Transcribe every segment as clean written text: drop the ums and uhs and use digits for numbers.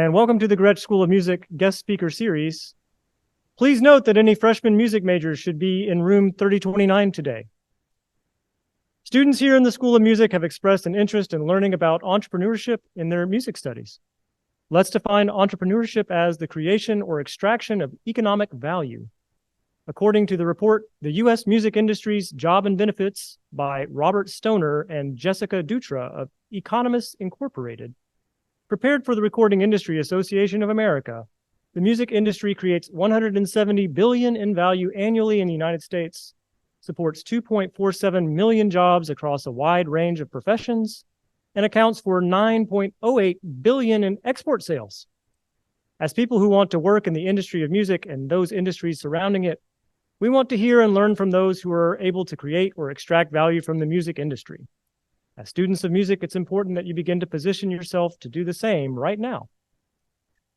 and welcome to the Gretsch School of Music guest speaker series. Please note that any freshman music majors should be in room 3029 today. Students here in the School of Music have expressed an interest in learning about entrepreneurship in their music studies. Let's define entrepreneurship as the creation or extraction of economic value. According to the report, the U.S. Music Industry's Job and Benefits by Robert Stoner and Jessica Dutra of Economists Incorporated, prepared for the Recording Industry Association of America, the music industry creates $170 billion in value annually in the United States, supports 2.47 million jobs across a wide range of professions, and accounts for $9.08 billion in export sales. As people who want to work in the industry of music and those industries surrounding it, we want to hear and learn from those who are able to create or extract value from the music industry. As students of music, it's important that you begin to position yourself to do the same right now.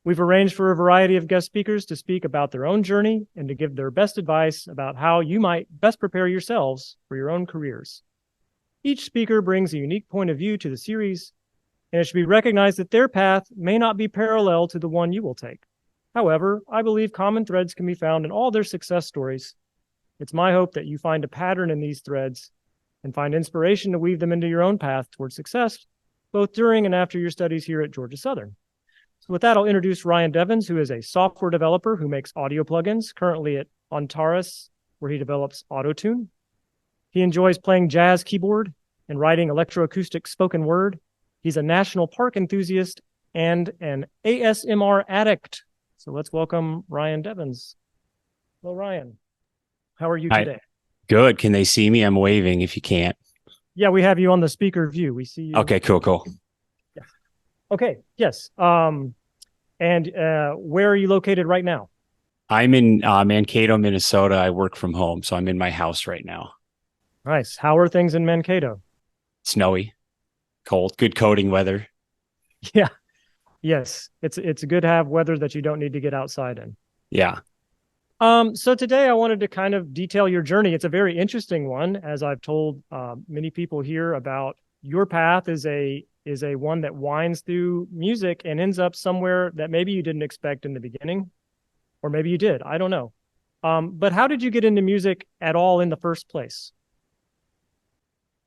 We've arranged for a variety of guest speakers to speak about their own journey and to give their best advice about how you might best prepare yourselves for your own careers. Each speaker brings a unique point of view to the series, and it should be recognized that their path may not be parallel to the one you will take. However, I believe common threads can be found in all their success stories. It's my hope that you find a pattern in these threads and find inspiration to weave them into your own path towards success, both during and after your studies here at Georgia Southern. So with that, I'll introduce Ryan Devens, who is a software developer who makes audio plugins, currently at Antares, where he develops auto-tune. He enjoys playing jazz keyboard and writing electro-acoustic spoken word. He's a national park enthusiast and an ASMR addict. So let's welcome Ryan Devens. Hello, Ryan. How are you today? Hi. Good. Can they see me? I'm waving if you can't. Yeah, we have you on the speaker view. We see you. Okay, cool. Yeah. Okay, yes. And where are you located right now? I'm in Mankato, Minnesota. I work from home, so I'm in my house right now. Nice. How are things in Mankato? Snowy, cold, good coating weather. Yeah. Yes. It's good to have weather that you don't need to get outside in. Yeah. So today I wanted to kind of detail your journey. It's a very interesting one, as I've told many people here about your path is a one that winds through music and ends up somewhere that maybe you didn't expect in the beginning, or maybe you did. I don't know. But how did you get into music at all in the first place?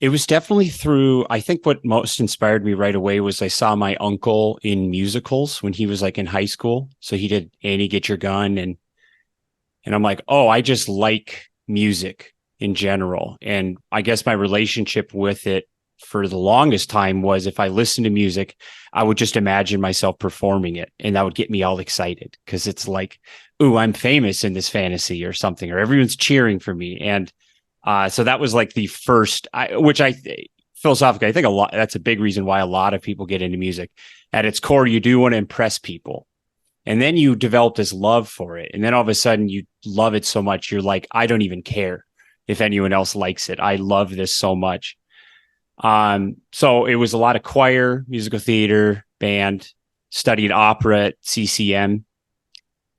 It was definitely through, I think what most inspired me right away was I saw my uncle in musicals when he was like in high school. So he did Annie, Get Your Gun, and I'm like, oh, I just like music in general. And I guess my relationship with it for the longest time was if I listened to music, I would just imagine myself performing it. And that would get me all excited because it's like, ooh, I'm famous in this fantasy or something, or everyone's cheering for me. And so that was like the first, philosophically, I think that's a big reason why a lot of people get into music. At its core, you do want to impress people. And then you develop this love for it. And then all of a sudden you love it so much. You're like, I don't even care if anyone else likes it. I love this so much. So it was a lot of choir, musical theater, band, studied opera at CCM,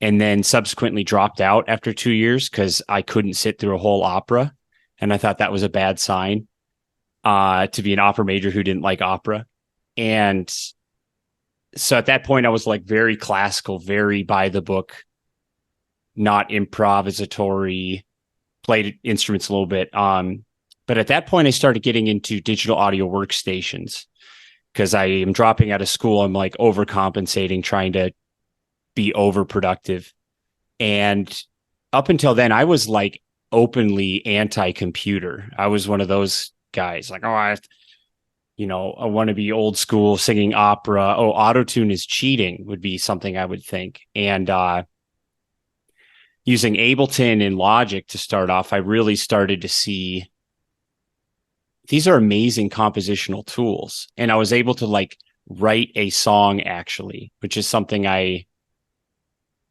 and then subsequently dropped out after 2 years because I couldn't sit through a whole opera. And I thought that was a bad sign, to be an opera major who didn't like opera. And so at that point, I was like very classical, very by the book, not improvisatory, played instruments a little bit. But at that point, I started getting into digital audio workstations because I am dropping out of school. I'm like overcompensating, trying to be overproductive. And up until then, I was like openly anti-computer. I was one of those guys like, I want to be old school singing opera. Oh, autotune is cheating would be something I would think. And using Ableton and Logic to start off, I really started to see these are amazing compositional tools. And I was able to like write a song actually, which is something I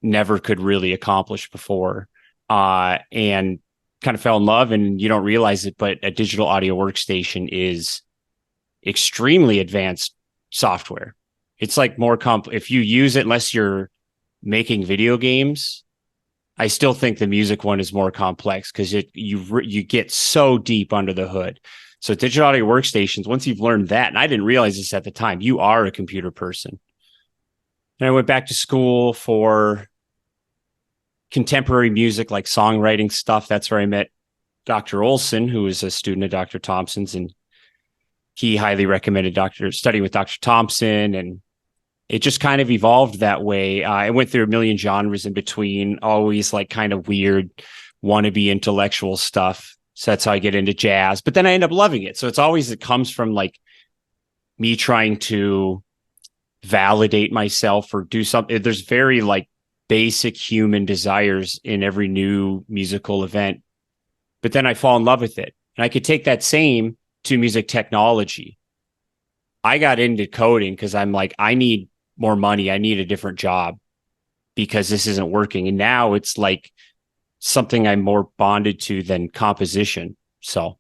never could really accomplish before. And kind of fell in love, and you don't realize it, but a digital audio workstation is extremely advanced software. It's like more if you use it, unless you're making video games, I still think the music one is more complex because you get so deep under the hood. So digital audio workstations, once you've learned that, and I didn't realize this at the time, you are a computer person. And I went back to school for contemporary music, like songwriting stuff. That's where I met Dr. Olson, who was a student of Dr. Thompson's, and he highly recommended studying with Dr. Thompson, and it just kind of evolved that way. I went through a million genres in between, always like kind of weird, wannabe intellectual stuff. So that's how I get into jazz. But then I end up loving it. So it comes from like me trying to validate myself or do something. There's very like basic human desires in every new musical event. But then I fall in love with it. And I could take that same to music technology. I got into coding because I'm like, I need more money. I need a different job because this isn't working. And now it's like something I'm more bonded to than composition. So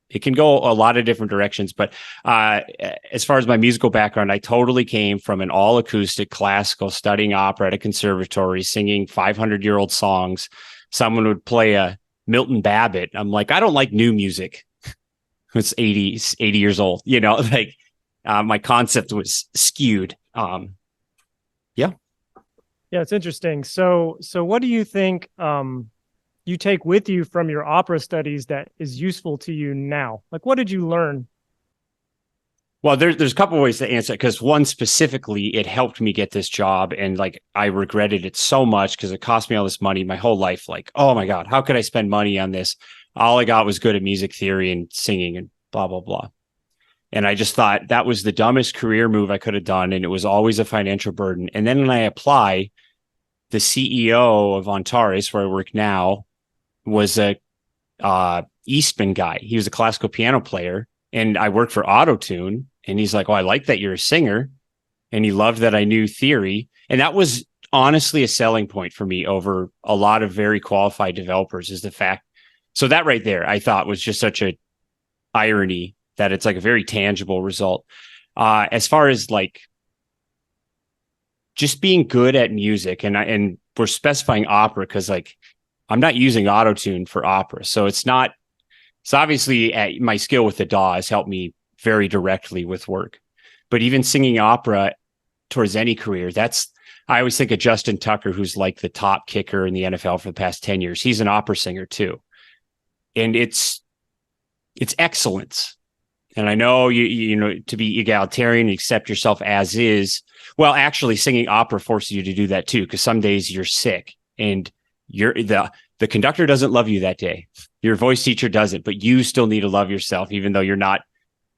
it can go a lot of different directions. But as far as my musical background, I totally came from an all acoustic classical, studying opera at a conservatory, singing 500-year-old songs. Someone would play a Milton Babbitt. I'm like, I don't like new music. It's 80 years old, like my concept was skewed. Yeah. Yeah, it's interesting. So what do you think you take with you from your opera studies that is useful to you now? Like, what did you learn? Well, there's a couple of ways to answer it, because one specifically, it helped me get this job, and like I regretted it so much because it cost me all this money my whole life. Like, oh my God, how could I spend money on this? All I got was good at music theory and singing and blah, blah, blah. And I just thought that was the dumbest career move I could have done. And it was always a financial burden. And then when I apply, the CEO of Antares, where I work now, was a Eastman guy. He was a classical piano player. And I worked for Autotune. And he's like, oh, I like that you're a singer. And he loved that I knew theory. And that was honestly a selling point for me over a lot of very qualified developers, is the fact. So that right there, I thought was just such a irony that it's like a very tangible result. As far as like just being good at music, and we're specifying opera because like I'm not using autotune for opera, so it's obviously my skill with the DAW has helped me very directly with work. But even singing opera towards any career, I always think of Justin Tucker, who's like the top kicker in the NFL for the past 10 years. He's an opera singer too. And it's excellence. And I know you know, to be egalitarian and accept yourself as is. Well, actually singing opera forces you to do that too, because some days you're sick and the conductor doesn't love you that day. Your voice teacher doesn't, but you still need to love yourself, even though you're not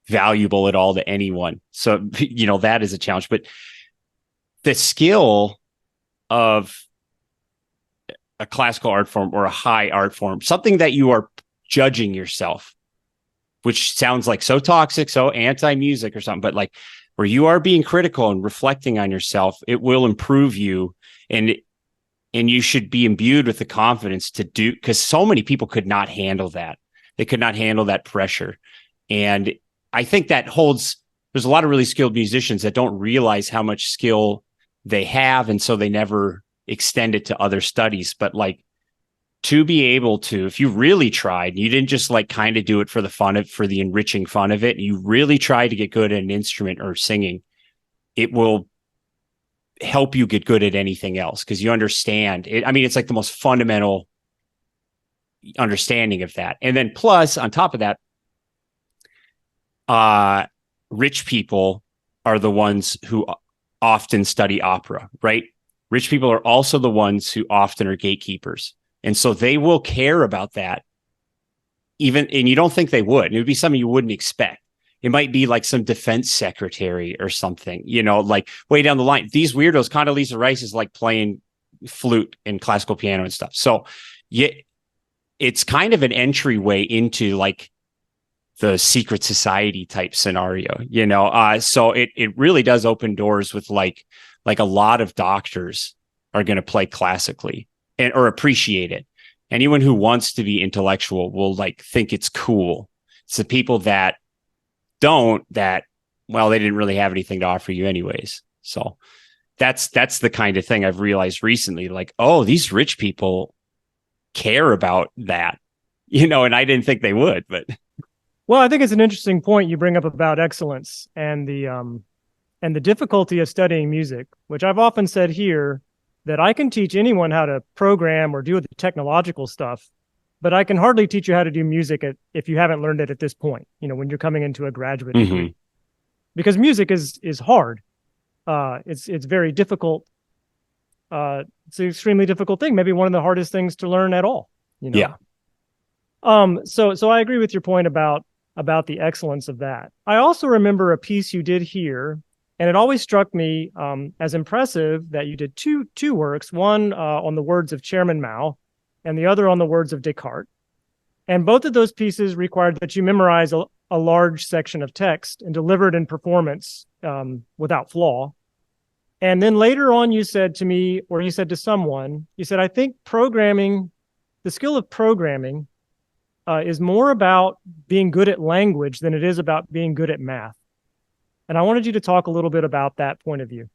valuable at all to anyone. So, that is a challenge. But the skill of a classical art form or a high art form, something that you are judging yourself, which sounds like so toxic, so anti-music or something, but like where you are being critical and reflecting on yourself, it will improve you. And you should be imbued with the confidence to do, because so many people could not handle that. They could not handle that pressure. And I think there's a lot of really skilled musicians that don't realize how much skill they have. And so they never extend it to other studies. But like, to be able to, if you really tried, you didn't just like kind of do it for the enriching fun of it, you really tried to get good at an instrument or singing, it will help you get good at anything else, because you understand it. I mean, it's like the most fundamental understanding of that. And then plus on top of that, rich people are the ones who often study opera, right? Rich people are also the ones who often are gatekeepers. And so they will care about that and you don't think they would. It would be something you wouldn't expect. It might be like some defense secretary or something, like way down the line. These weirdos, Condoleezza Rice is like playing flute and classical piano and stuff. So yeah, it's kind of an entryway into like the secret society type scenario, so it really does open doors with like a lot of doctors are going to play classically or appreciate it. Anyone who wants to be intellectual will like think it's cool. It's the people that don't, they didn't really have anything to offer you anyways. So that's the kind of thing I've realized recently, like, oh, these rich people care about that, and I didn't think they would, but. Well, I think it's an interesting point you bring up about excellence and the And the difficulty of studying music, which I've often said here, that I can teach anyone how to program or do the technological stuff, but I can hardly teach you how to do music if you haven't learned it at this point, when you're coming into a graduate degree. Because music is hard. It's very difficult. It's an extremely difficult thing, maybe one of the hardest things to learn at all. Yeah. So I agree with your point about the excellence of that. I also remember a piece you did here, and it always struck me as impressive that you did two works, one on the words of Chairman Mao and the other on the words of Descartes. And both of those pieces required that you memorize a large section of text and deliver it in performance without flaw. And then later on, you said to me, or you said to someone, you said, I think the skill of programming is more about being good at language than it is about being good at math. And I wanted you to talk a little bit about that point of view.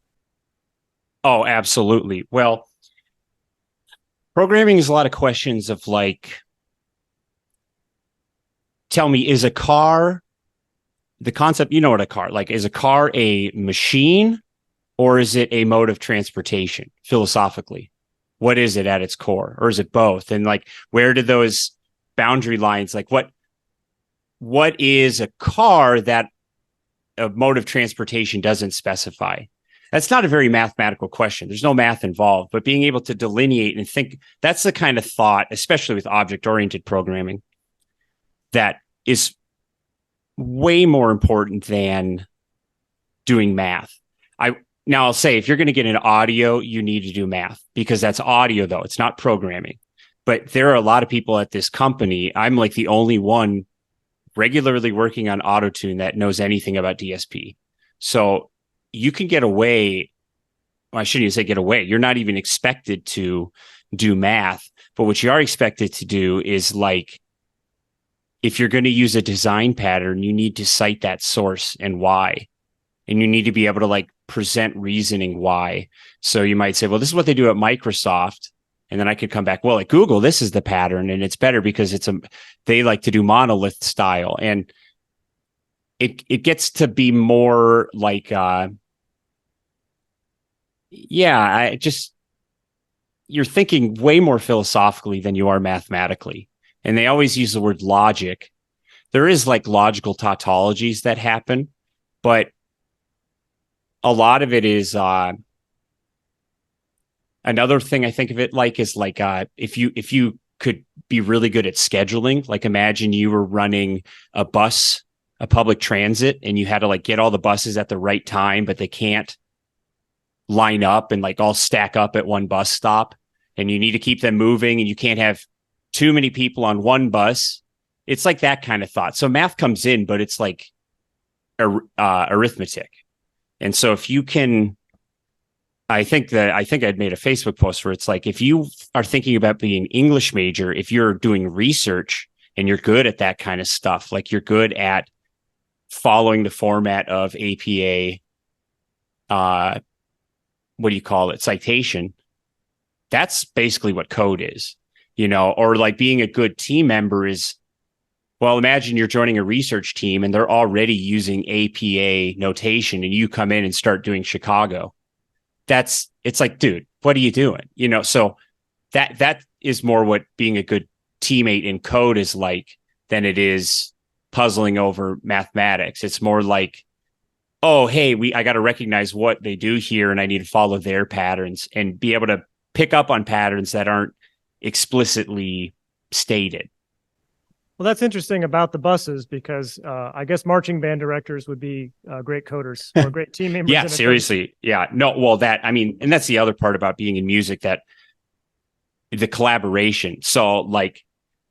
Oh, absolutely. Well, programming is a lot of questions of like, tell me, is a car, the concept, what a car, like, is a car a machine or is it a mode of transportation philosophically? What is it at its core? Or is it both? And like, where do those boundary lines, like what is a car that a mode of transportation doesn't specify? That's not a very mathematical question. There's no math involved, but being able to delineate and think, that's the kind of thought, especially with object-oriented programming, that is way more important than doing math. Now I'll say, if you're going to get an audio, you need to do math because that's audio, though. It's not programming. But there are a lot of people at this company. I'm like the only one regularly working on autotune that knows anything about DSP. So you can get away. Well, I shouldn't even say get away. You're not even expected to do math. But what you are expected to do is, like, if you're going to use a design pattern, you need to cite that source and why. And you need to be able to like present reasoning why. So you might say, well, this is what they do at Microsoft. And then I could come back, well, at Google, this is the pattern, and it's better because they like to do monolith style. And it gets to be more like, you're thinking way more philosophically than you are mathematically. And they always use the word logic. There is like logical tautologies that happen, but a lot of it is, another thing I think of it like is like, if you could be really good at scheduling, like imagine you were running a public transit, and you had to like get all the buses at the right time, but they can't line up and like all stack up at one bus stop, and you need to keep them moving, and you can't have too many people on one bus. It's like that kind of thought. So math comes in, but it's like arithmetic. And so if you can, I think I'd made a Facebook post where it's like, if you are thinking about being an English major, if you're doing research and you're good at that kind of stuff, like you're good at following the format of APA, what do you call it? Citation. That's basically what code is, or like being a good team member is, well, imagine you're joining a research team and they're already using APA notation, and you come in and start doing Chicago. It's like, dude, what are you doing? So that is more what being a good teammate in code is like than it is puzzling over mathematics. It's more like, oh, hey, I got to recognize what they do here, and I need to follow their patterns and be able to pick up on patterns that aren't explicitly stated. Well, that's interesting about the buses, because I guess marching band directors would be great coders or great team members. Yeah, seriously. Yeah. No, well, and that's the other part about being in music, that the collaboration. So like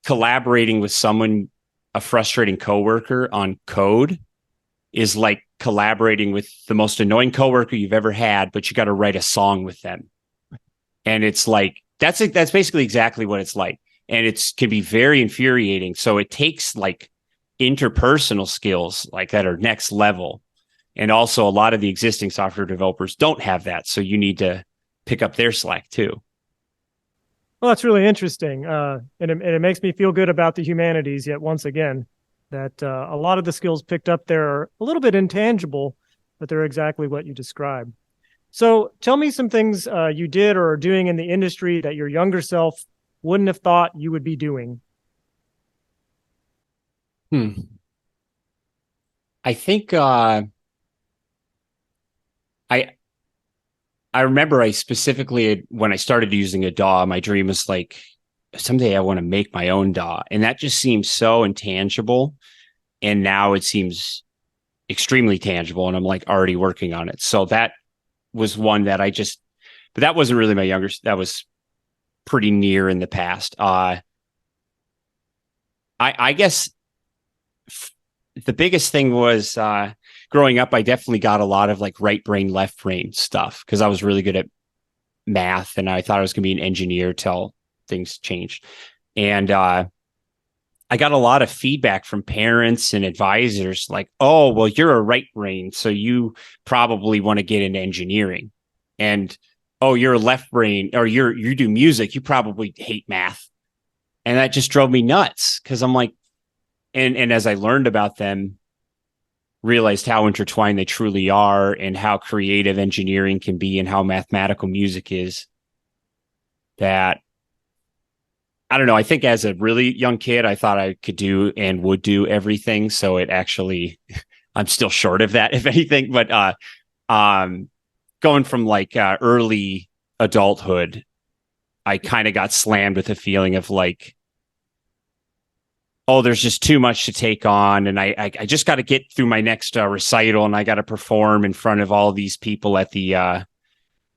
collaborating with someone, a frustrating coworker on code, is like collaborating with the most annoying coworker you've ever had, but you got to write a song with them. And it's like, that's basically exactly what it's like. And it can be very infuriating. So it takes like interpersonal skills like that are next level. And also a lot of the existing software developers don't have that. So you need to pick up their slack too. Well, that's really interesting. And it makes me feel good about the humanities, yet once again, that a lot of the skills picked up there are a little bit intangible, but they're exactly what you described. So tell me some things you did or are doing in the industry that your younger self wouldn't have thought you would be doing. I think I I remember I specifically when I started using a DAW, my dream was like someday I want to make my own DAW, and that just seems so intangible. And now it seems extremely tangible, and I'm like already working on it. So that was one that but that wasn't really my younger. That was pretty near in the past. I guess the biggest thing was growing up. I definitely got a lot of like right brain, left brain stuff because I was really good at math, and I thought I was going to be an engineer till things changed. And I got a lot of feedback from parents and advisors like, oh, well, you're a right brain, so you probably want to get into engineering. And oh, you're a left brain, or you do music, you probably hate math. And that just drove me nuts because I'm like, and as I learned about them, realized how intertwined they truly are and how creative engineering can be and how mathematical music is, that I don't know. I think as a really young kid, I thought I could do and would do everything. So it actually, I'm still short of that, if anything. But going from like early adulthood, I kind of got slammed with a feeling of like, oh, there's just too much to take on, and I just got to get through my next recital, and I got to perform in front of all these people at the. I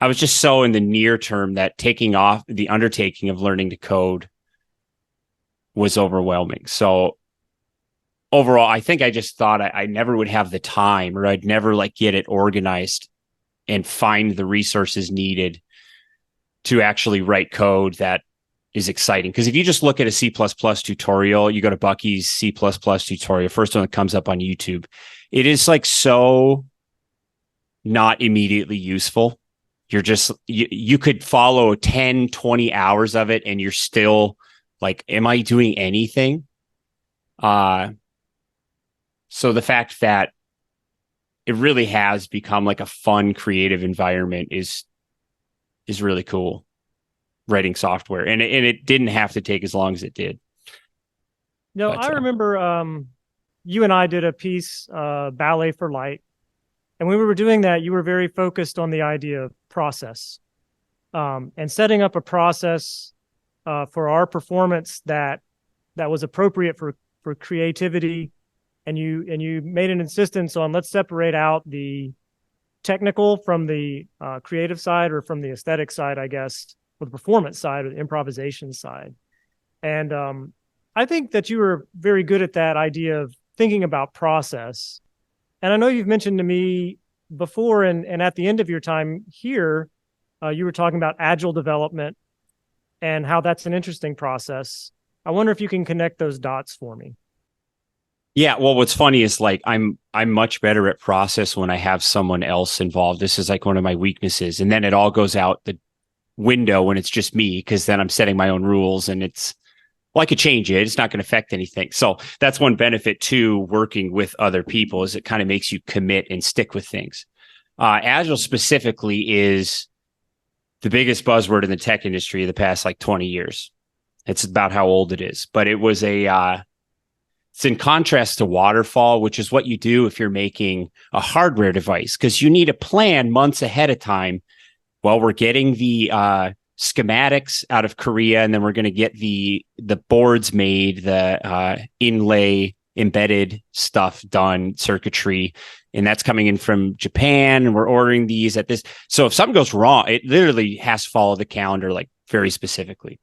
was just so in the near term that taking off the undertaking of learning to code was overwhelming. So overall, I think I just thought I never would have the time, or I'd never like get it organized and find the resources needed to actually write code that is exciting. Because if you just look at a C++ tutorial, you go to Bucky's C++ tutorial, first one that comes up on YouTube, it is like so not immediately useful. You're just, you could follow 10, 20 hours of it and you're still like, am I doing anything? So the fact that it really has become like a fun, creative environment is really cool. Writing software, and it didn't have to take as long as it did. No, I remember you and I did a piece, Ballet for Light, and when we were doing that, you were very focused on the idea of process and setting up a process for our performance that was appropriate for creativity. And you made an insistence on, let's separate out the technical from the creative side, or from the aesthetic side, I guess, or the performance side, or the improvisation side. And I think that you were very good at that idea of thinking about process. And I know you've mentioned to me before, and at the end of your time here, you were talking about agile development and how that's an interesting process. I wonder if you can connect those dots for me. Yeah, well, what's funny is like I'm much better at process when I have someone else involved. This is like one of my weaknesses, and then it all goes out the window when it's just me, because then I'm setting my own rules, and it's, well, I could change it. It's not going to affect anything. So that's one benefit to working with other people, is it kind of makes you commit and stick with things. Agile specifically is the biggest buzzword in the tech industry of the past like 20 years. It's about how old it is, but it was it's in contrast to waterfall, which is what you do if you're making a hardware device, because you need a plan months ahead of time. Well, we're getting the schematics out of Korea, and then we're going to get the boards made, the inlay embedded stuff done, circuitry, and that's coming in from Japan, and we're ordering these at this. So if something goes wrong, it literally has to follow the calendar like very specifically.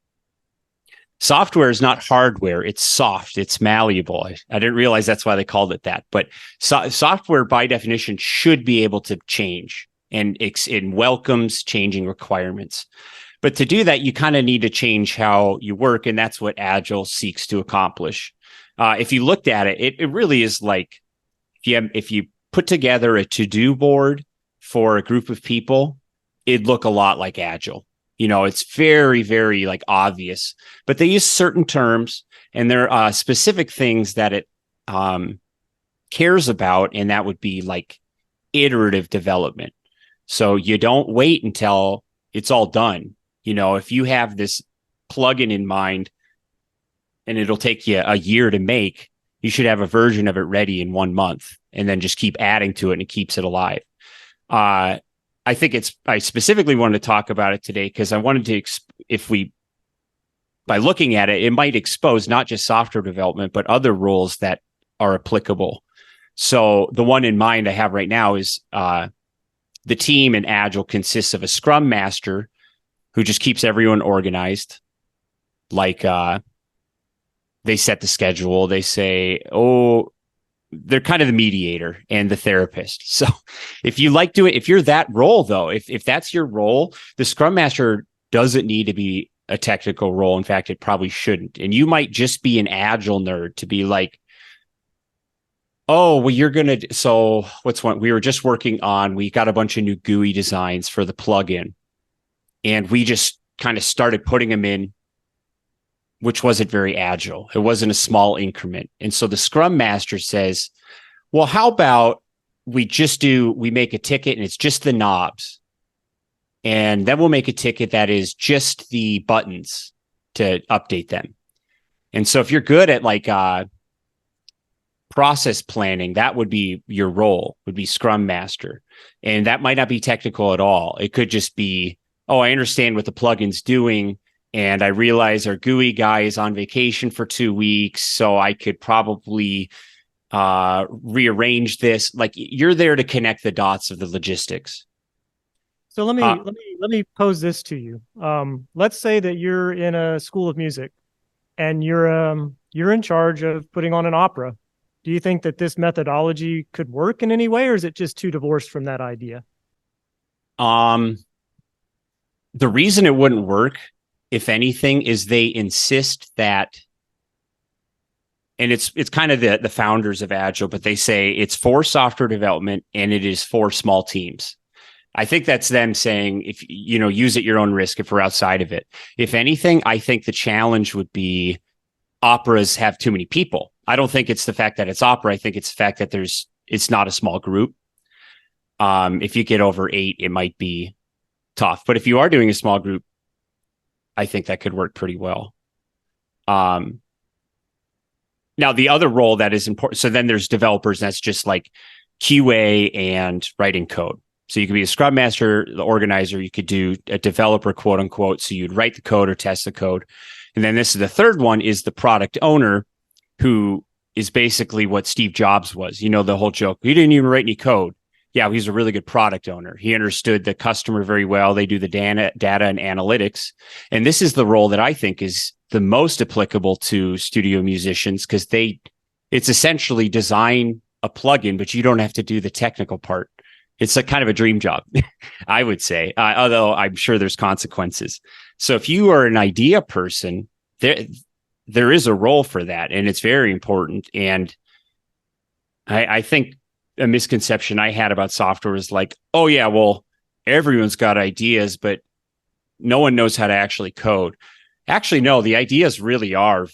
Software is not hardware. It's soft. It's malleable. I didn't realize that's why they called it that. But software, by definition, should be able to change, and it welcomes changing requirements. But to do that, you kind of need to change how you work, and that's what Agile seeks to accomplish. If you looked at it, it really is like if you put together a to-do board for a group of people, it'd look a lot like Agile. You know, it's very, very like obvious, but they use certain terms, and there are specific things that it cares about. And that would be like iterative development. So you don't wait until it's all done. If you have this plugin in mind and it'll take you a year to make, you should have a version of it ready in 1 month and then just keep adding to it, and it keeps it alive. I specifically wanted to talk about it today because I wanted to, by looking at it, it might expose not just software development, but other roles that are applicable. So the one in mind I have right now is the team in Agile consists of a Scrum Master who just keeps everyone organized. Like they set the schedule. They say, they're kind of the mediator and the therapist. So if you're that role though, if that's your role, the Scrum Master doesn't need to be a technical role. In fact, it probably shouldn't. And you might just be an Agile nerd to be like, oh, well, so what's one? We were just working on, we got a bunch of new GUI designs for the plugin, and we just kind of started putting them in, which wasn't very agile. It wasn't a small increment. And so the Scrum Master says, well, how about we make a ticket and it's just the knobs. And then we'll make a ticket that is just the buttons to update them. And so if you're good at like process planning, that would be your role, would be Scrum Master. And that might not be technical at all. It could just be, I understand what the plugin's doing, and I realize our GUI guy is on vacation for 2 weeks, so I could probably rearrange this. Like, you're there to connect the dots of the logistics. So let me pose this to you. Let's say that you're in a school of music, and you're in charge of putting on an opera. Do you think that this methodology could work in any way, or is it just too divorced from that idea? The reason it wouldn't work, if anything, is they insist that, and it's kind of the founders of Agile, but they say it's for software development and it is for small teams. I think that's them saying, if use at your own risk if we're outside of it. If anything, I think the challenge would be operas have too many people. I don't think it's the fact that it's opera. I think it's the fact that it's not a small group. If you get over 8, it might be tough. But if you are doing a small group, I think that could work pretty well. Now, the other role that is important, so then there's developers, and that's just like QA and writing code. So you could be a Scrum Master, the organizer. You could do a developer, quote unquote. So you'd write the code or test the code. And then this is the third one, is the product owner, who is basically what Steve Jobs was. The whole joke, he didn't even write any code. Yeah, he's a really good product owner. He understood the customer very well. They do the data and analytics. And this is the role that I think is the most applicable to studio musicians, because it's essentially design a plugin, but you don't have to do the technical part. It's a kind of a dream job, I would say, although I'm sure there's consequences. So if you are an idea person, there is a role for that, and it's very important. And I think a misconception I had about software is like, oh yeah, well, everyone's got ideas, but no one knows how to actually code. Actually, no, the ideas really are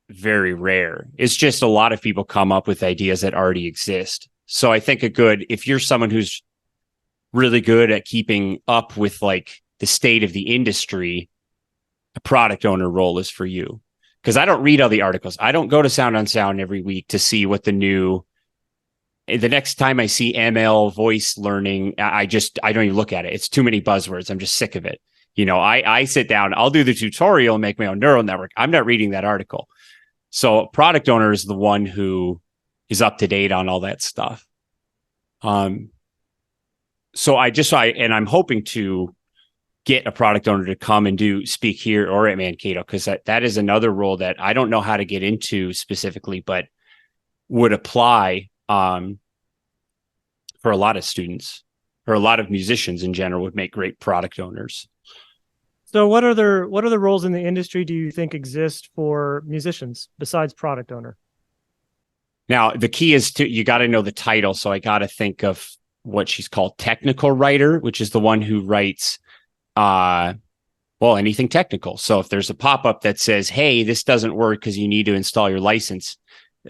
very rare. It's just a lot of people come up with ideas that already exist. So I think if you're someone who's really good at keeping up with like the state of the industry, a product owner role is for you. Because I don't read all the articles. I don't go to Sound on Sound every week to see what the next time I see ML voice learning, I don't even look at it. It's too many buzzwords. I'm just sick of it. I sit down, I'll do the tutorial and make my own neural network. I'm not reading that article. So product owner is the one who is up to date on all that stuff. So I'm hoping to get a product owner to come and speak here or at Mankato, because that is another role that I don't know how to get into specifically, but would apply for a lot of students, or a lot of musicians in general would make great product owners. So what other roles in the industry do you think exist for musicians besides product owner? Now, the key is you got to know the title. So I got to think of what she's called technical writer, which is the one who writes, anything technical. So if there's a pop-up that says, hey, this doesn't work because you need to install your license,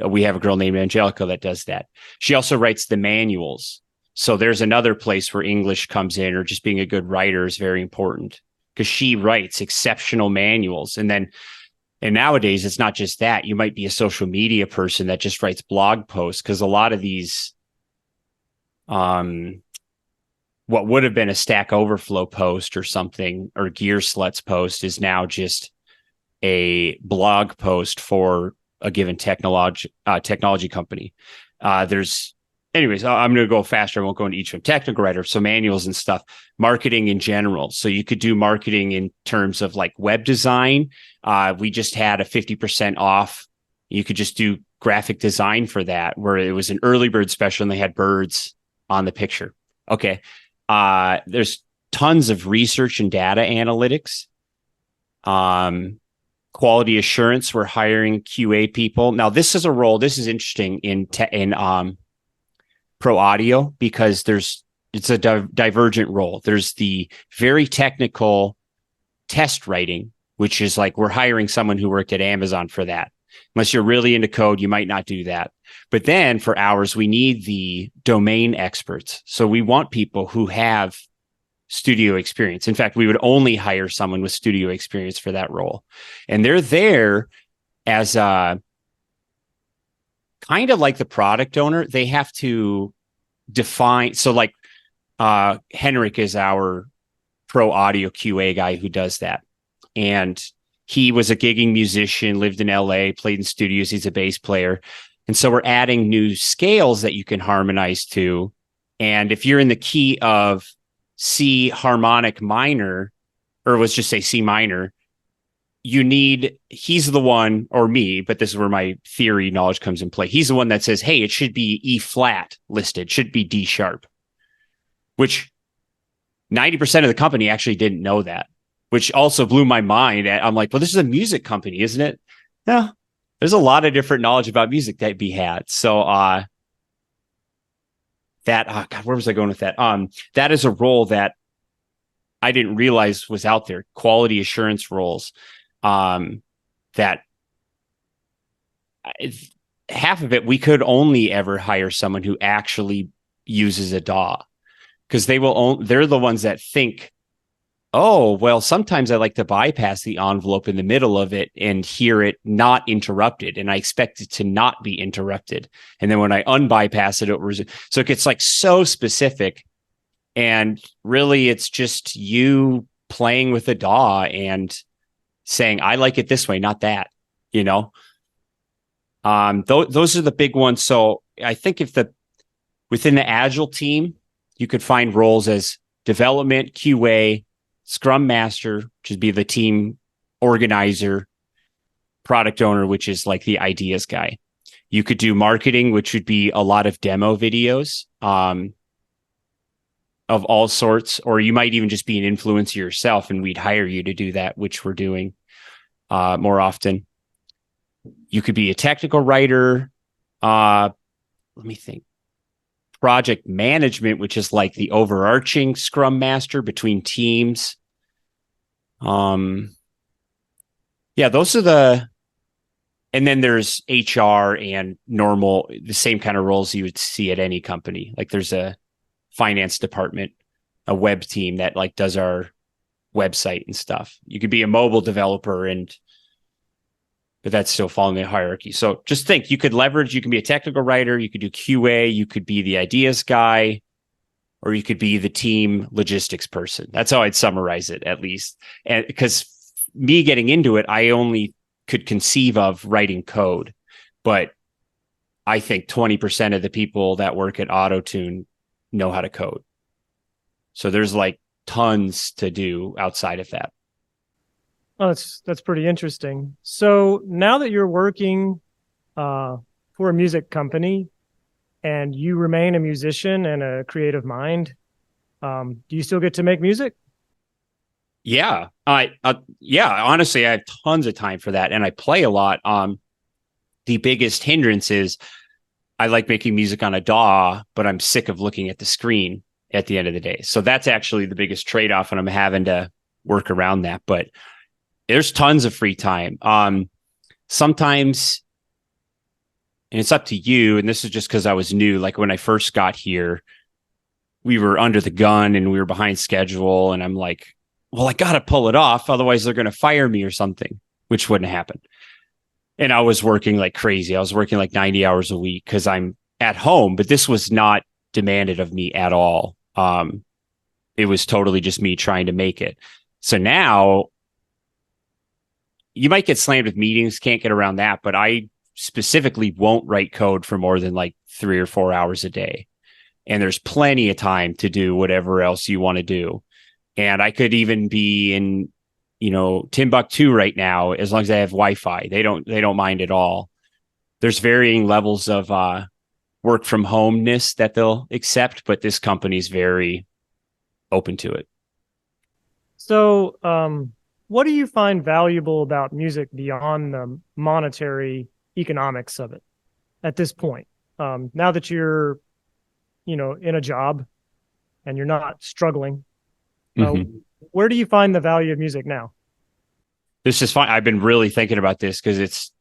we have a girl named Angelica that does that. She also writes the manuals. So there's another place where English comes in, or just being a good writer is very important, because she writes exceptional manuals. And nowadays, it's not just that. You might be a social media person that just writes blog posts, because a lot of these, what would have been a Stack Overflow post or something, or Gear Sluts post, is now just a blog post for a given technology company. Anyways, I'm going to go faster. I won't go into each one. Technical writer, so manuals and stuff. Marketing in general. So you could do marketing in terms of like web design. We just had a 50% off. You could just do graphic design for that, where it was an early bird special and they had birds on the picture. Okay. There's tons of research and data analytics. Quality assurance. We're hiring QA people. Now, this is a role. This is interesting in pro audio, because it's a divergent role. There's the very technical test writing, which is like, we're hiring someone who worked at Amazon for that. Unless you're really into code, you might not do that. But then for ours, we need the domain experts. So we want people who have studio experience. In fact, we would only hire someone with studio experience for that role. And they're there as a kind of like the product owner. They have to define. So like Henrik is our pro audio QA guy who does that. And he was a gigging musician, lived in LA, played in studios. He's a bass player. And so we're adding new scales that you can harmonize to. And if you're in the key of C harmonic minor, or let's just say C minor, he's the one, or me, but this is where my theory knowledge comes in play. He's the one that says, hey, it should be E flat listed, should be D sharp, which 90% of the company actually didn't know that, which also blew my mind. I'm like, well, this is a music company, isn't it? No, there's a lot of different knowledge about music that be had. So, God, where was I going with that? That is a role that I didn't realize was out there. Quality assurance roles. That half of it, we could only ever hire someone who actually uses a DAW, because they're the ones that think, oh, well, sometimes I like to bypass the envelope in the middle of it and hear it not interrupted. And I expect it to not be interrupted. And then when I unbypass it, so it gets like so specific. And really, it's just you playing with a DAW and saying, I like it this way, not that, those are the big ones. So I think within the Agile team, you could find roles as development, QA, Scrum Master, which would be the team organizer, product owner, which is like the ideas guy. You could do marketing, which would be a lot of demo videos of all sorts, or you might even just be an influencer yourself, and we'd hire you to do that, which we're doing more often. You could be a technical writer. Let me think. Project management, which is like the overarching Scrum Master between teams. Those are and then there's HR and the same kind of roles you would see at any company. Like there's a finance department, a web team that like does our website and stuff. You could be a mobile developer, but that's still following the hierarchy. So just think, you can be a technical writer, you could do QA, you could be the ideas guy, or you could be the team logistics person. That's how I'd summarize it, at least. And because me getting into it, I only could conceive of writing code, but I think 20% of the people that work at AutoTune know how to code. So there's like tons to do outside of that. Oh, that's pretty interesting. So now that you're working for a music company and you remain a musician and a creative mind, do you still get to make music? Yeah, honestly, I have tons of time for that, and I play a lot. The biggest hindrance is I like making music on a DAW, but I'm sick of looking at the screen at the end of the day. So that's actually the biggest trade-off, and I'm having to work around that. But there's tons of free time. Sometimes, and it's up to you, and this is just because I was new, like when I first got here, we were under the gun and we were behind schedule. And I'm like, well, I got to pull it off. Otherwise they're going to fire me or something, which wouldn't happen. And I was working like crazy. I was working like 90 hours a week because I'm at home, but this was not demanded of me at all. It was totally just me trying to make it. So now you might get slammed with meetings, can't get around that, but I specifically won't write code for more than like 3 or 4 hours a day. And there's plenty of time to do whatever else you want to do. And I could even be in, Timbuktu right now, as long as I have Wi-Fi. They don't mind at all. There's varying levels of work from homeness that they'll accept, but this company's very open to it. So, what do you find valuable about music beyond the monetary economics of it at this point? Now that you're, in a job and you're not struggling, where do you find the value of music now? This is fine. I've been really thinking about this because it's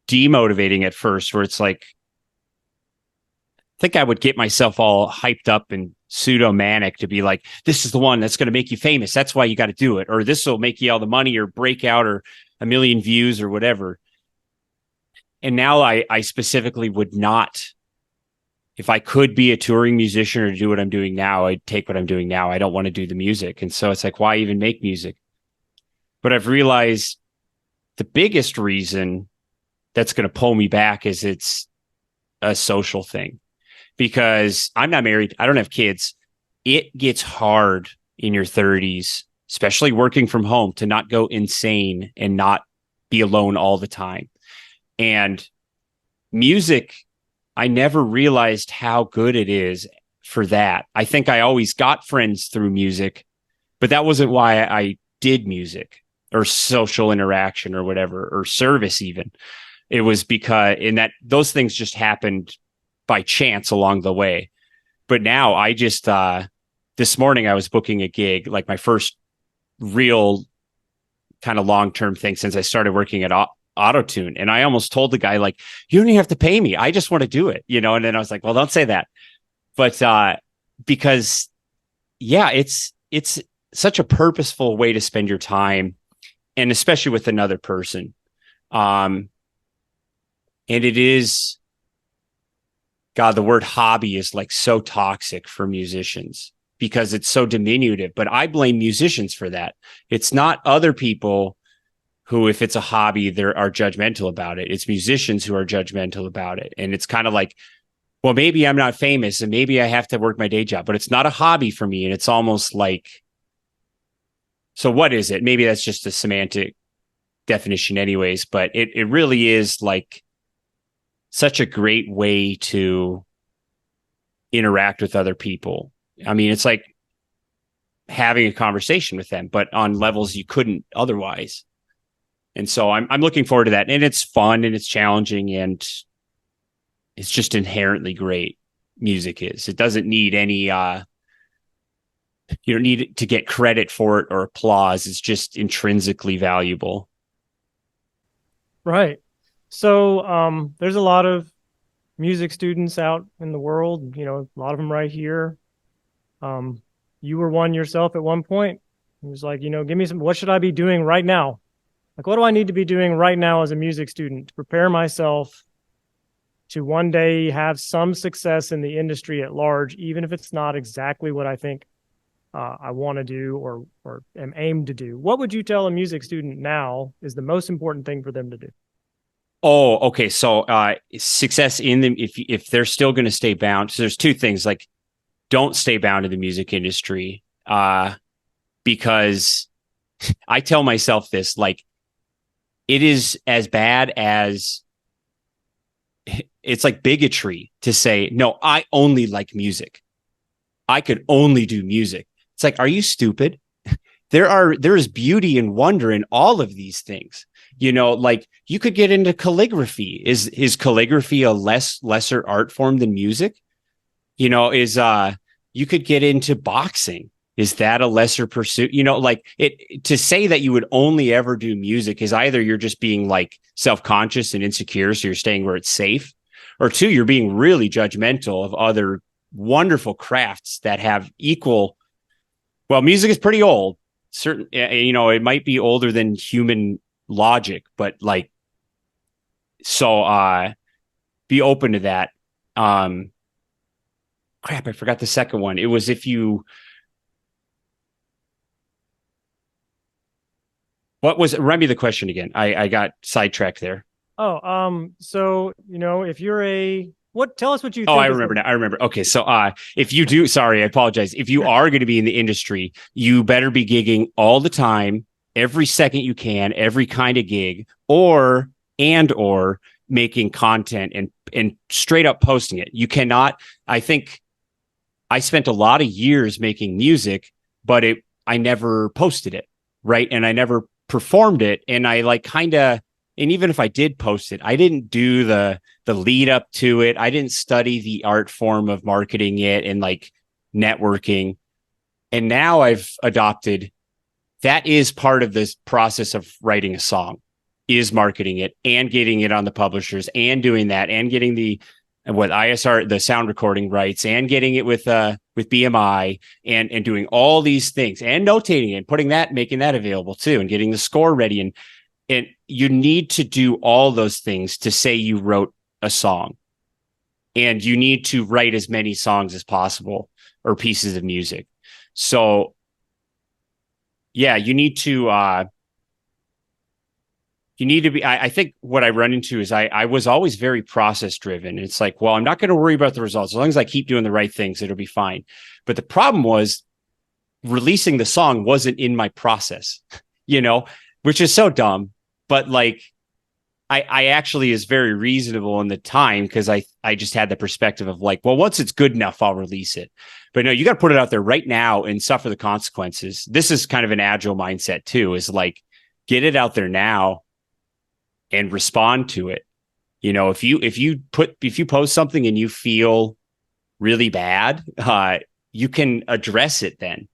demotivating at first, where it's like, I think I would get myself all hyped up and pseudo manic to be like, this is the one that's going to make you famous. That's why you got to do it. Or this will make you all the money or break out or a million views or whatever. And now I specifically would not, if I could be a touring musician or do what I'm doing now, I'd take what I'm doing now. I don't want to do the music. And so it's like, why even make music? But I've realized the biggest reason that's going to pull me back is it's a social thing. Because I'm not married, I don't have kids. It gets hard in your 30s, especially working from home, to not go insane and not be alone all the time. And music, I never realized how good it is for that. I think I always got friends through music, but that wasn't why I did music or social interaction or whatever, or service even. It was because those things just happened by chance along the way. But now I just, this morning I was booking a gig, like my first real kind of long-term thing since I started working at Autotune. And I almost told the guy, like, you don't even have to pay me. I just want to do it, And then I was like, well, don't say that. But, because it's such a purposeful way to spend your time, and especially with another person. And it is, God, the word hobby is like so toxic for musicians because it's so diminutive, but I blame musicians for that. It's not other people who, if it's a hobby, they are judgmental about it. It's musicians who are judgmental about it. And it's kind of like, well, maybe I'm not famous and maybe I have to work my day job, but it's not a hobby for me. And it's almost like, so what is it? Maybe that's just a semantic definition anyways, but it really is like such a great way to interact with other people. I mean, it's like having a conversation with them, but on levels you couldn't otherwise. And so I'm looking forward to that. And it's fun and it's challenging and it's just inherently great. Music is. It doesn't need any, you don't need to get credit for it or applause. It's just intrinsically valuable. Right. So there's a lot of music students out in the world, a lot of them right here. You were one yourself at one point. It was like, give me what should I be doing right now? Like, what do I need to be doing right now as a music student to prepare myself to one day have some success in the industry at large, even if it's not exactly what I think I want to do or am aimed to do? What would you tell a music student now is the most important thing for them to do? Oh, okay. So success in them, if they're still going to stay bound. So there's two things, like don't stay bound in the music industry because I tell myself this, like it is as bad as it's like bigotry to say, no, I only like music. I could only do music. It's like, are you stupid? There is beauty and wonder in all of these things. Like you could get into calligraphy. Is calligraphy a lesser art form than music? You could get into boxing. Is that a lesser pursuit? Like to say that you would only ever do music is either you're just being like self-conscious and insecure, so you're staying where it's safe, or two, you're being really judgmental of other wonderful crafts that have equal. Well, music is pretty old. Certain, it might be older than human logic, but like, so be open to that. Crap, I forgot the second one. It was if you. What was? Remind me the question again. I got sidetracked there. So, if you're tell us what you Oh, think. I remember now. I remember. Okay. So, if you do, sorry, I apologize. If you are going to be in the industry, you better be gigging all the time, every second you can, every kind of gig, or making content and straight up posting it. You cannot, I think I spent a lot of years making music, but I never posted it. Right. And I never performed it. And I like kind of, and even if I did post it, I didn't do the lead up to it. I didn't study the art form of marketing it and like networking. And now I've adopted that is part of this process of writing a song, is marketing it and getting it on the publishers and doing that and getting the ISR, the sound recording rights, and getting it with BMI and doing all these things and notating it and putting that, making that available too, and getting the score ready. And you need to do all those things to say you wrote a song, and you need to write as many songs as possible or pieces of music. So yeah, you need to be, I think what I run into is I was always very process driven. It's like, well, I'm not going to worry about the results. As long as I keep doing the right things, it'll be fine. But the problem was releasing the song wasn't in my process, which is so dumb. But like, I actually is very reasonable in the time, because I just had the perspective of like, well, once it's good enough, I'll release it. But no, you got to put it out there right now and suffer the consequences. This is kind of an agile mindset too, is like, get it out there now and respond to it. If you post something and you feel really bad, you can address it then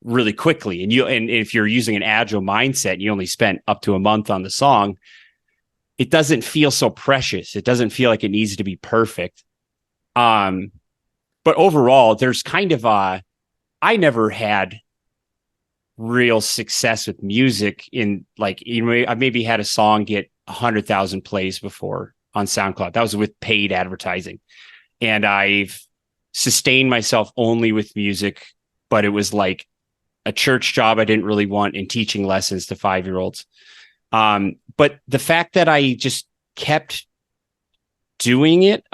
really quickly. And if you're using an agile mindset, you only spent up to a month on the song, it doesn't feel so precious. It doesn't feel like it needs to be perfect. But overall, there's kind of I never had real success with music in like, I maybe had a song get 100,000 plays before on SoundCloud. That was with paid advertising. And I've sustained myself only with music, but it was like a church job I didn't really want, in teaching lessons to 5-year-olds. But the fact that I just kept doing it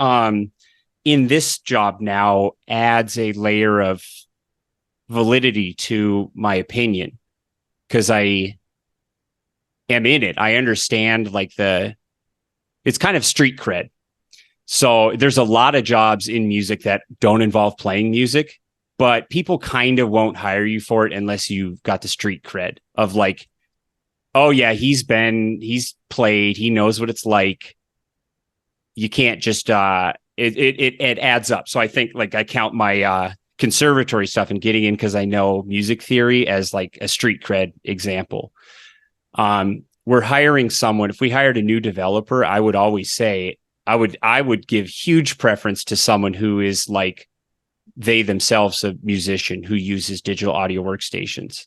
in this job now adds a layer of validity to my opinion, because I am in it. I understand like it's kind of street cred. So there's a lot of jobs in music that don't involve playing music, but people kind of won't hire you for it unless you've got the street cred of like, oh yeah, he's played, he knows what it's like. You can't just it adds up. So I think like I count my conservatory stuff and getting in because I know music theory as like a street cred example. We're hiring someone. If we hired a new developer, I would always say I would give huge preference to someone who is like they themselves a musician who uses digital audio workstations.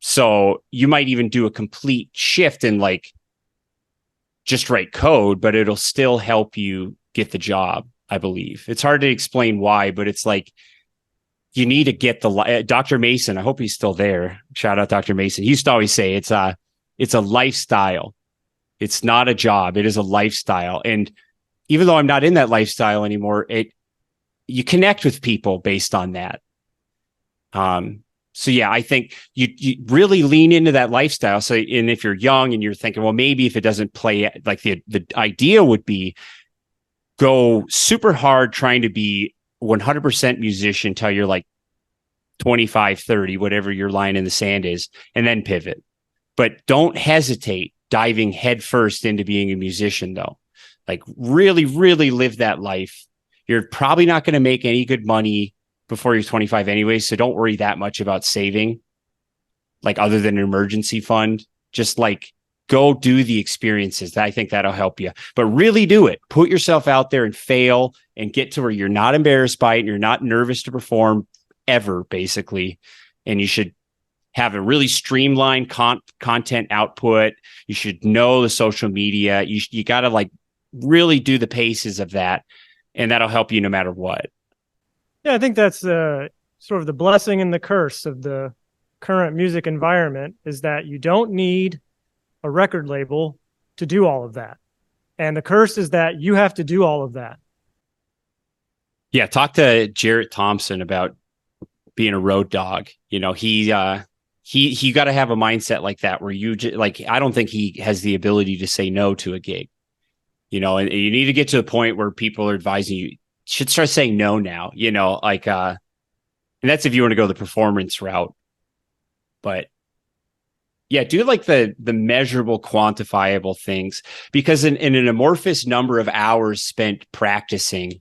So you might even do a complete shift and like just write code, but it'll still help you get the job. I believe it's hard to explain why, but it's like you need to get the Dr. Mason. I hope he's still there. Shout out Dr. Mason. He used to always say it's a lifestyle. It's not a job. It is a lifestyle. And even though I'm not in that lifestyle anymore, you connect with people based on that. So yeah, I think you really lean into that lifestyle. So, and if you're young and you're thinking, well, maybe if it doesn't play, like the idea would be go super hard trying to be 100% musician till you're like 25, 30, whatever your line in the sand is, and then pivot. But don't hesitate diving headfirst into being a musician though. Like really, really live that life. You're probably not going to make any good money before you're 25 anyway. So don't worry that much about saving, like other than an emergency fund. Just like go do the experiences. I think that'll help you, but really do it. Put yourself out there and fail and get to where you're not embarrassed by it and you're not nervous to perform ever, basically. And you should have a really streamlined content output. You should know the social media. You got to like really do the paces of that, and that'll help you no matter what. Yeah, I think that's sort of the blessing and the curse of the current music environment, is that you don't need a record label to do all of that. And the curse is that you have to do all of that. Yeah, talk to Jarrett Thompson about being a road dog. You know, he got to have a mindset like that, where you like, I don't think he has the ability to say no to a gig, you know, and you need to get to the point where people are advising you should start saying no now, you know, like, and that's if you want to go the performance route. But yeah, do like the measurable, quantifiable things, because in an amorphous number of hours spent practicing,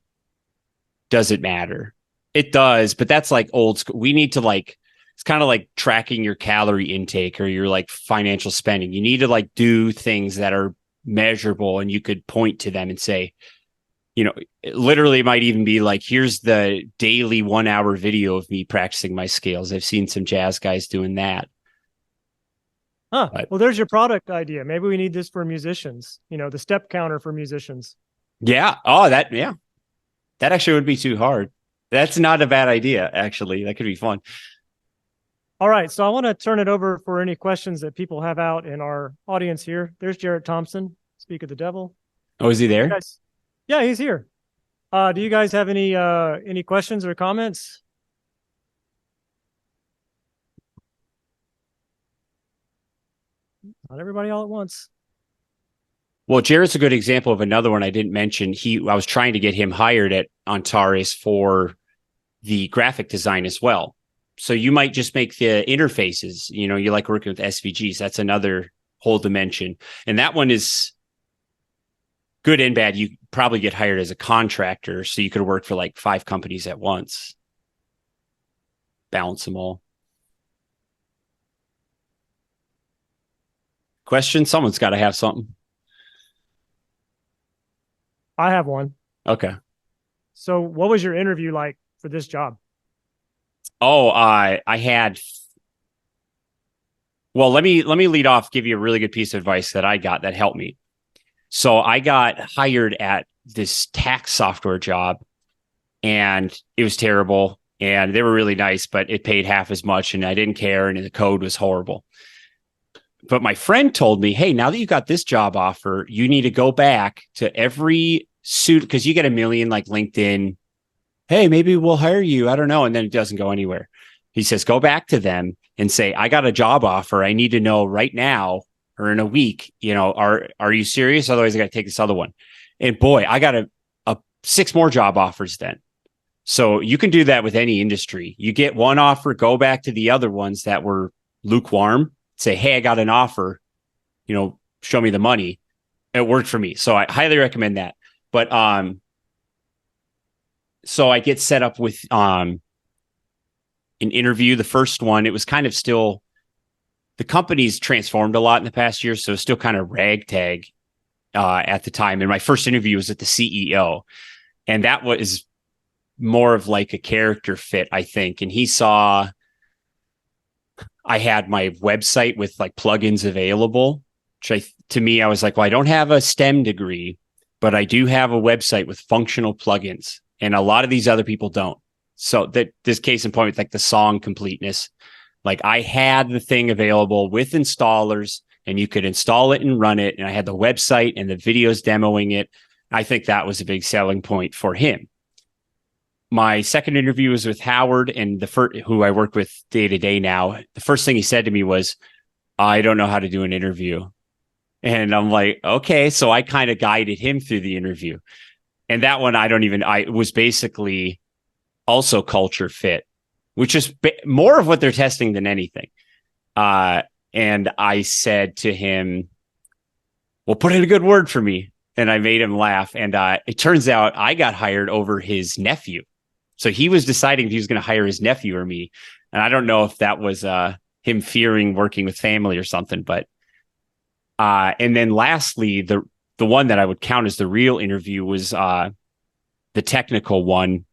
doesn't matter. It does, but that's like old school. We need to like, it's kind of like tracking your calorie intake or your like financial spending. You need to like do things that are measurable and you could point to them and say, you know, it literally might even be like, here's the daily 1 hour video of me practicing my scales. I've seen some jazz guys doing that. Huh. Well, there's your product idea. Maybe we need this for musicians, you know, the step counter for musicians. Yeah. Oh, yeah. That actually would be too hard. That's not a bad idea, actually. That could be fun. All right. So I want to turn it over for any questions that people have out in our audience here. There's Jarrett Thompson, Speak of the Devil. Oh, is he there? Guys, yeah, he's here. Do you guys have any questions or comments? Not everybody all at once. Well, Jarrett's a good example of another one I didn't mention. I was trying to get him hired at Antares for the graphic design as well. So you might just make the interfaces, you know, you like working with SVGs. That's another whole dimension. And that one is good and bad. You probably get hired as a contractor, so you could work for like 5 companies at once. Balance them all. Question? Someone's got to have something. I have one. Okay. So what was your interview like for this job? Oh, I had. Well, let me lead off, give you a really good piece of advice that I got that helped me. So I got hired at this tax software job, and it was terrible. And they were really nice, but it paid half as much, and I didn't care, and the code was horrible. But my friend told me, hey, now that you got this job offer, you need to go back to every suit, because you get a million like LinkedIn, hey, maybe we'll hire you. I don't know. And then it doesn't go anywhere. He says, go back to them and say, I got a job offer. I need to know right now or in a week, you know, are you serious? Otherwise I got to take this other one. And boy, I got a 6 more job offers then. So you can do that with any industry. You get one offer, go back to the other ones that were lukewarm, say, hey, I got an offer, you know, show me the money. It worked for me. So I highly recommend that. But, so I get set up with, an interview. The first one, it was kind of still, the company's transformed a lot in the past year. So it's still kind of ragtag, at the time. And my first interview was at the CEO, and that was more of like a character fit, I think. And he saw I had my website with like plugins available, which to me, I was like, well, I don't have a STEM degree, but I do have a website with functional plugins. And a lot of these other people don't. So that this case in point, like the song completeness, like I had the thing available with installers, and you could install it and run it. And I had the website and the videos demoing it. I think that was a big selling point for him. My second interview was with Howard, and who I work with day to day now. The first thing he said to me was, I don't know how to do an interview. And I'm like, okay. So I kind of guided him through the interview. And that one, I was basically also culture fit, which is more of what they're testing than anything. And I said to him, well, put in a good word for me. And I made him laugh. And it turns out I got hired over his nephew. So he was deciding if he was going to hire his nephew or me. And I don't know if that was him fearing working with family or something, but And then lastly, the one that I would count as the real interview was the technical one.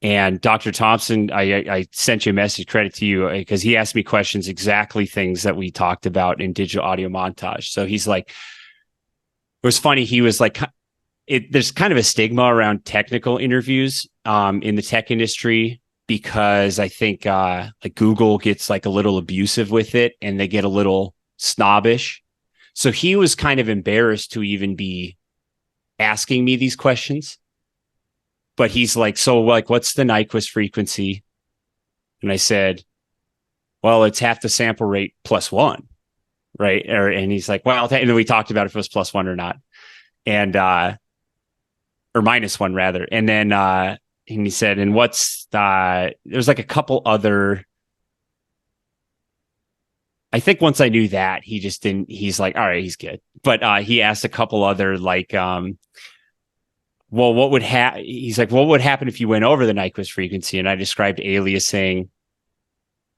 And Dr. Thompson, I sent you a message, credit to you, because he asked me questions, exactly things that we talked about in digital audio montage. So he's like, it was funny. He was like, there's kind of a stigma around technical interviews in the tech industry, because I think like Google gets like a little abusive with it and they get a little snobbish. So he was kind of embarrassed to even be asking me these questions. But he's like, so like, what's the Nyquist frequency? And I said, well, it's half the sample rate plus one, right? And he's like, well, and then we talked about if it was plus one or not, and or minus one rather. And then and he said, and what's there's like a couple other. I think once I knew that, he just didn't. He's like, all right, he's good. But he asked a couple other like. Well, what would he's like, what would happen if you went over the Nyquist frequency? And I described aliasing.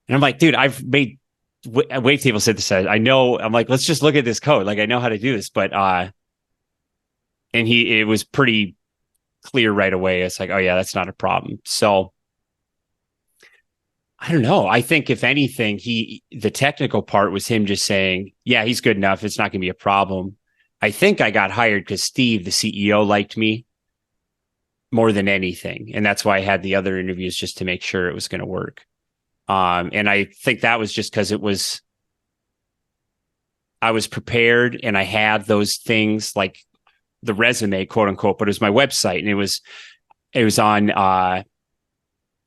And I'm like, dude, I've made wavetable synthesizer. I know. I'm like, let's just look at this code. Like, I know how to do this. But and it was pretty clear right away. It's like, oh yeah, that's not a problem. So I don't know. I think if anything, the technical part was him just saying, yeah, he's good enough. It's not going to be a problem. I think I got hired because Steve, the CEO, liked me more than anything. And that's why I had the other interviews, just to make sure it was going to work. And I think that was just because I was prepared and I had those things like the resume, quote unquote, but it was my website, and it was on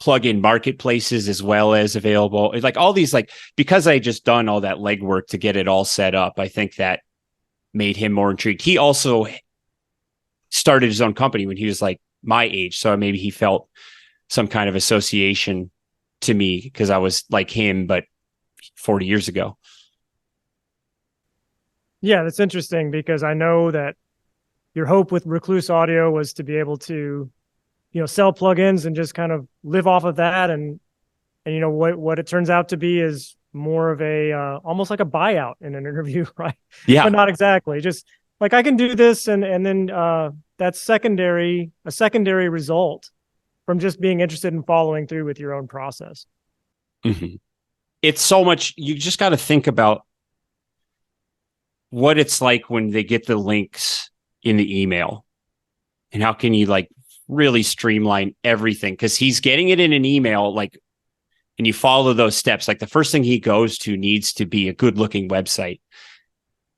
plugin marketplaces as well as available. It's like all these, like, because I had just done all that legwork to get it all set up, I think that made him more intrigued. He also started his own company when he was like my age. So maybe he felt some kind of association to me because I was like him, but 40 years ago. Yeah, that's interesting, because I know that your hope with Recluse Audio was to be able to, sell plugins and just kind of live off of that. And what it turns out to be is more of a almost like a buyout in an interview, right? Yeah. But not exactly. Just like, I can do this, and then that's a secondary result from just being interested in following through with your own process. Mm-hmm. It's so much. You just got to think about what it's like when they get the links in the email, and how can you like really streamline everything, because he's getting it in an email, like, and you follow those steps. Like, the first thing he goes to needs to be a good looking website,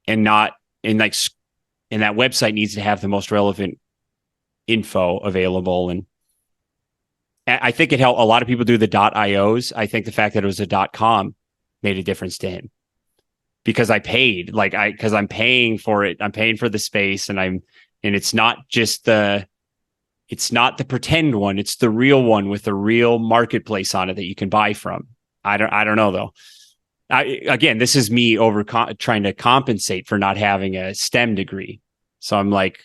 and that website needs to have the most relevant info available. And I think it helped. A lot of people do the .ios. I think the fact that it was a .com made a difference to him, because I paid, because I'm paying for it. I'm paying for the space, and it's not the pretend one. It's the real one with the real marketplace on it that you can buy from. I don't know though. Again, this is me trying to compensate for not having a STEM degree. So I'm like,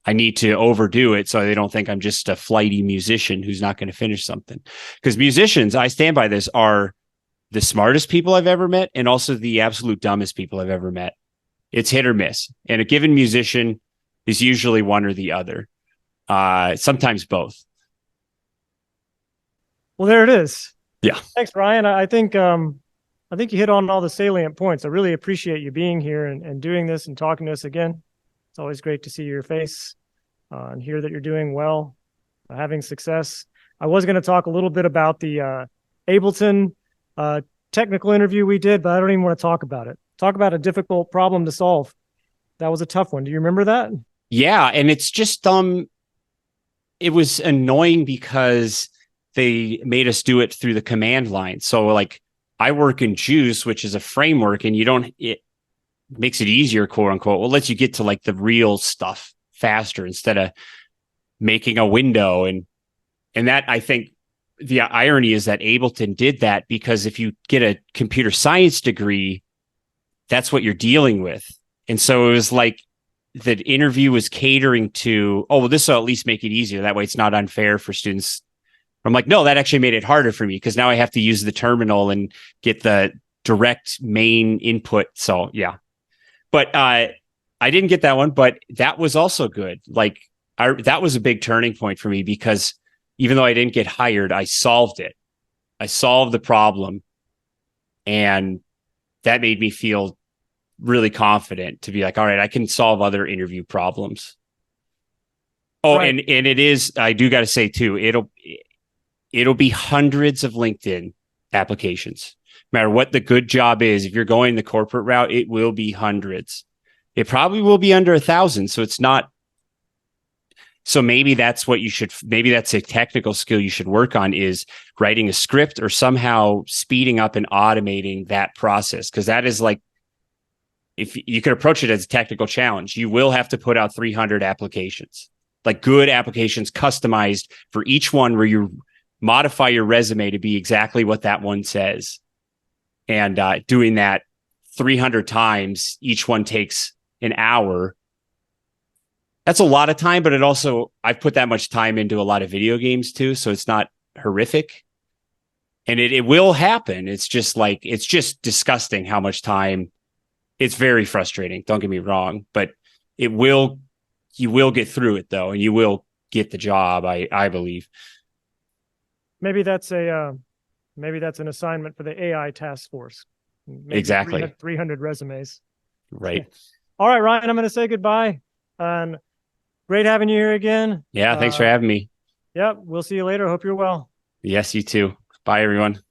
I need to overdo it so they don't think I'm just a flighty musician who's not going to finish something. Because musicians, I stand by this, are the smartest people I've ever met, and also the absolute dumbest people I've ever met. It's hit or miss. And a given musician is usually one or the other. Sometimes both. Well, there it is. Yeah. Thanks, Ryan. I think you hit on all the salient points. I really appreciate you being here and doing this and talking to us again. It's always great to see your face and hear that you're doing well, having success. I was going to talk a little bit about the Ableton technical interview we did, but I don't even want to talk about it. Talk about a difficult problem to solve. That was a tough one. Do you remember that? Yeah, and it's just it was annoying because they made us do it through the command line. So like, I work in Juice, which is a framework, and it makes it easier, quote unquote. Well, lets you get to like the real stuff faster instead of making a window. And that, I think the irony is that Ableton did that because if you get a computer science degree, that's what you're dealing with. And so it was like the interview was catering to, oh, well, this will at least make it easier. That way it's not unfair for students. I'm like, no, that actually made it harder for me because now I have to use the terminal and get the direct main input. So yeah, But I didn't get that one, but that was also good. Like that was a big turning point for me because even though I didn't get hired, I solved it. I solved the problem, and that made me feel really confident to be like, all right, I can solve other interview problems. Oh, Right. and it is, I do got to say too, it'll be hundreds of LinkedIn applications. No matter what the good job is, if you're going the corporate route, it will be hundreds. It probably will be under 1,000. So it's not. So maybe that's what you should, maybe that's a technical skill you should work on, is writing a script or somehow speeding up and automating that process. Cause that is like, if you could approach it as a technical challenge, you will have to put out 300 applications, like good applications customized for each one, where you modify your resume to be exactly what that one says. And doing that 300 times, each one takes an hour. That's a lot of time, but it also, I've put that much time into a lot of video games too. So it's not horrific. And it will happen. It's just like, it's just disgusting how much time. It's very frustrating. Don't get me wrong, but you will get through it though. And you will get the job. I believe. Maybe that's an assignment for the AI task force. Maybe Exactly. 300 resumes. Right. All right, Ryan, I'm going to say goodbye. And great having you here again. Yeah. Thanks for having me. Yep. We'll see you later. Hope you're well. Yes, you too. Bye, everyone.